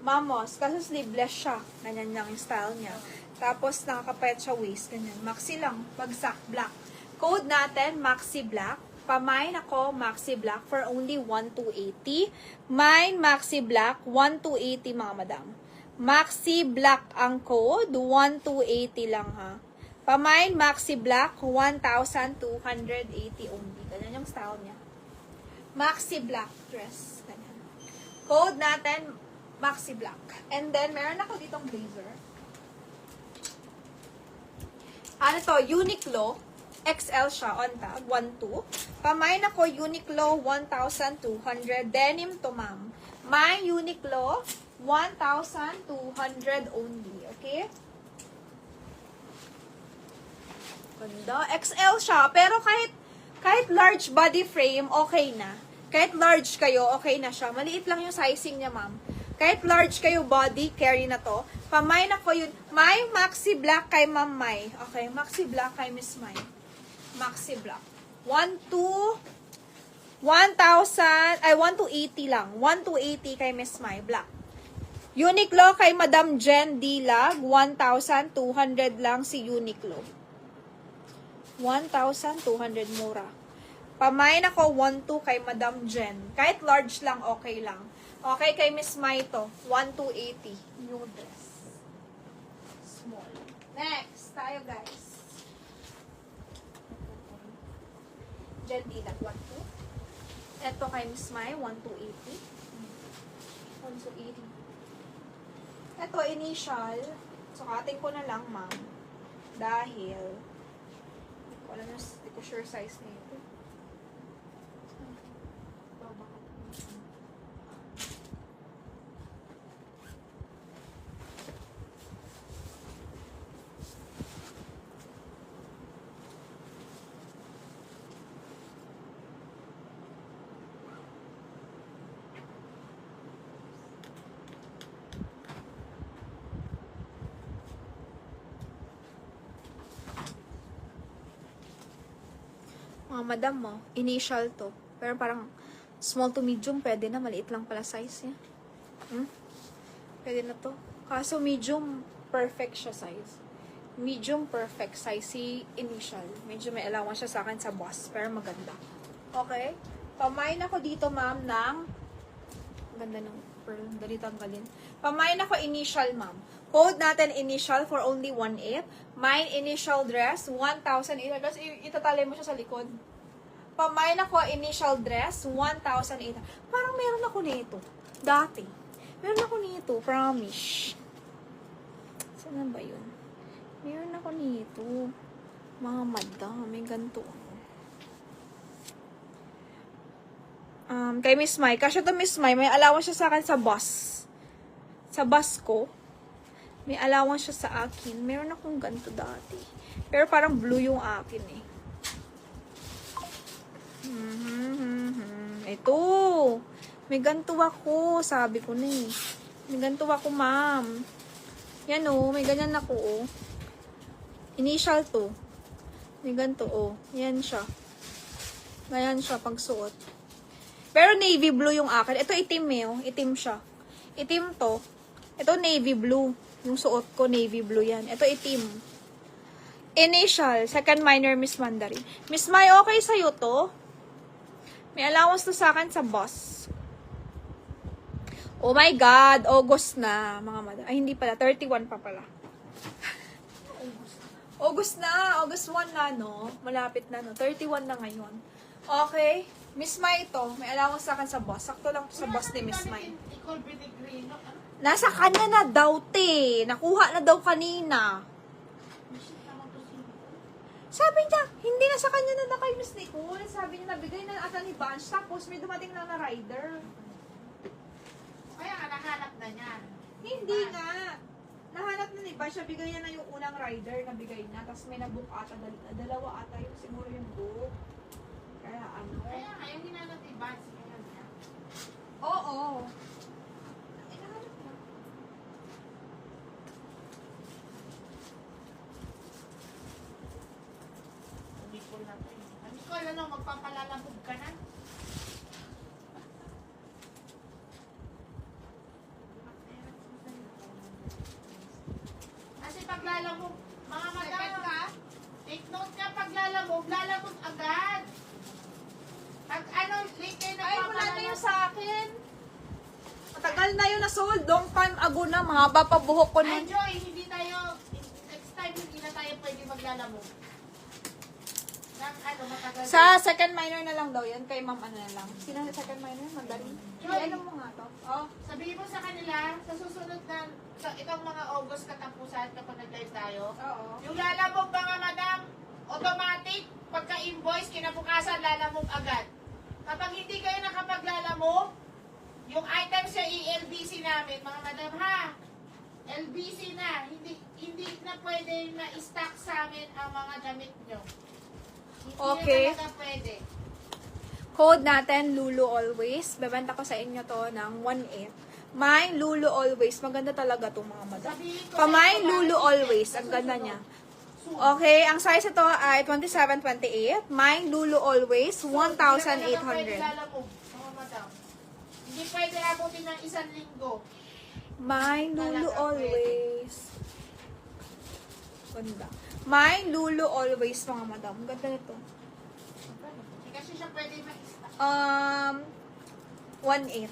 Mamos, kaso sleeveless siya. Ganyan lang yung style niya. Tapos, nakakapayat siya waist. Ganyan. Maxi lang. Bagsak. Black. Code natin, Maxi Black. Pamain ako, Maxi Black for only 1,280. Mine, Maxi Black, 1,280 mga madam. Maxi Black ang code, 1,280 lang ha. Pamain, Maxi Black, 1,280 only. Ganyan yung style niya. Maxi Black dress. Ganyan. Code natin, Maxi Black. And then, meron ako ditong blazer. Ano to? Uniqlo. XL siya on tag. 1,2. Pamain ako, Uniqlo, 1,200. Denim to, ma'am. My Uniqlo, 1,200 only. Okay? Ganda. XL siya. Pero kahit large body frame, okay na. Kahit large kayo, okay na siya. Maliit lang yung sizing niya, ma'am. Kahit large kayo body, carry na to. Pamay na ko yun. May Maxi Black kay Ma'am May. Okay, Maxi Black kay Miss May. Maxi Black. 1,280 lang. 1,280 kay Miss May. Black. Uniqlo kay Madam Jen Dilag. 1,200 lang si Uniqlo. 1,200 mura. Pamain ako 1,2 kay Madam Jen. Kahit large lang, okay lang. Okay, kay Miss Mai to. 1,280. New dress. Small. Next, tayo guys. Jen Dilag, 1,2. Ito kay Miss Mai, 1,280. 1,280. Ito, initial. Sukatin ko na lang, ma'am. Dahil, hindi ko sure size na ito. Mga madam mo, initial to. Pero parang small to medium, pwede na. Maliit lang pala size niya. Pwede na to. Kaso medium, perfect siya size. Medium, perfect size si initial. Medyo may allowance siya sa akin sa boss. Pero maganda. Okay? Pamain ako dito, ma'am, ng ganda ng pearl. Dali tanggalin. Pamain ako initial, ma'am. Code natin initial for only 1,800. Mine initial dress, 1,800. Itatali mo siya sa likod. Pamain ako initial dress, 1,800. Parang meron ako nito. Dati. Meron ako nito. Promise. Saan ba yun? Meron ako nito. Mga madam. May ganito. Kay Miss Mai. Kasi to Miss Mai, may allowance siya sa akin sa bus. Sa bus ko. May allowance siya sa akin. Meron akong ganito dati. Pero parang blue yung akin eh. Ito. May ganito ako. Sabi ko na eh. May ganito ako, ma'am. Yan oh. May ganyan ako oh. Initial to. May ganito oh. Yan siya. Ganyan siya pagsuot. Pero navy blue yung akin. Ito itim eh oh. Itim siya. Itim to. Ito navy blue. Yung suot ko, navy blue yan. Ito, itim. Initial, second minor, Miss Mandarin. Miss Mai, okay sa'yo to? May allowance to sa akin sa boss. Oh my God, August na, mga madam. Ay, hindi pala, 31 pa pala. August na, August 1 na, no? Malapit na, no? 31 na ngayon. Okay, Miss Mai to. May allowance sa akin sa boss. Sakto lang to sa boss ni Miss Mai. Nasa kanya na daw, te. Nakuha na daw kanina. Sabi niya, hindi na sa kanya na kay Miss Nicole. Sabi niya, nabigay na ata ni Bunch. Tapos may dumating lang na rider. Kaya nga, nahanap na niya. Hindi nga. Nahanap na ni Bunch. Nabigay niya na yung unang rider. Nabigay niya. Tapos may nabook ata. Dalawa ata yung siguro yung book. Kaya ano. Kaya nga, yung hinanap ni Vance. Oo. Nicole, ano, magpapalalabog ka na? paglalamog. Mga madam, take note nga paglalamog, lalamog agad. Pag ano, late kayo Ay, wala na nagpapalamog. yun sa akin. Matagal na yun na-sold. Long time ago na. Mahaba pa buhok ko Ay, nun. Joy, hindi tayo, next time hindi na tayo pwede maglalamog. Nang ano, matagal. Sa second minor na lang daw yan. Kay ma'am ano na lang. Sino sa second minor? Magdali. Joy. Ano mo nga to? Oh. Sabihin mo sa kanila, sa susunod na, sa itong mga August katapusan kapag nag-live tayo, Oo. yung lalamog mga madam, automatic, pagka-invoice, kinabukasan lalamog agad. Kapag hindi kayo nakapaglalamog, yung items sa LBC namin, mga madam ha, LBC na, hindi na pwede na i-stock sa amin ang mga damit nyo. Hindi Okay. na talaga pwede. Code natin, Lulu Always. Bebenta ko sa inyo to ng 1.8. Mine, Lulu Always. Maganda talaga to mga madam. Sabihin ko Pamay, sa inyo, Lulu bakit Always. sa Ang ganda susunod. niya. Soon. Okay, ang size ito ay 27-28. Mine, Lulu Always, So, hindi na pwede 1,800. lalamog, mga madam. Hindi pwede abutin ng 1 linggo. Mine, Lulu Talaga Always. Ganda. Mine, Lulu Always, mga madam. Ganda nito. Hindi kasi siya pwede ma-stock. 1.8.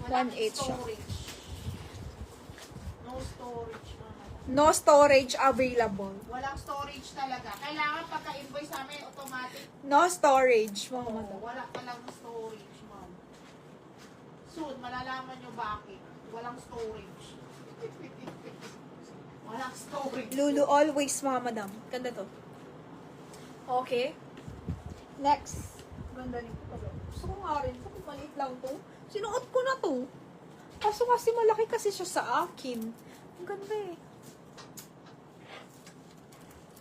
Walang 1.8 siya. storage. No storage, mga madam. No storage available. Walang storage talaga. Kailangan pagka-invoice namin, automatic. No storage, mga Oo, madam. wala palang storage, ma'am. Soon, malalaman nyo bakit. Walang storage. Walang storage. Lulu Always, mga madam. Ganda to. Okay. Next. Ganda nito pala. Gusto ko nga rin. Gusto ko maliit lang to. Sinuot ko na to. Kaso kasi malaki kasi siya sa akin. Ang ganda eh.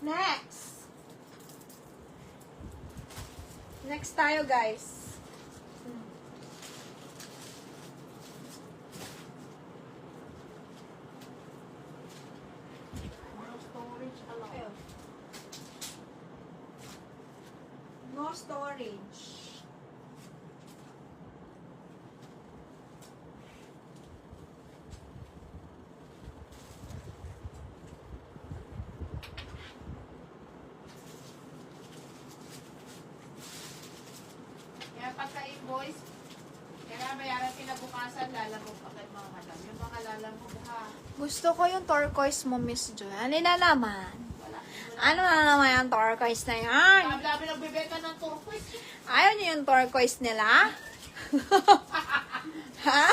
Next. Next tayo, guys. No storage allowed. Ayun. No storage. Kaya pagka-invoice, kailangan bayaran kinabukasan, lalamog agad mga madam. Yung mga lalamog ha, Gusto ko yung turquoise mo, Miss Joy. Ano na naman? wala. Ano na naman yung turquoise na yan? Ang dami nagbibenta ng turquoise. Ayaw niyo yung turquoise nila? Ha?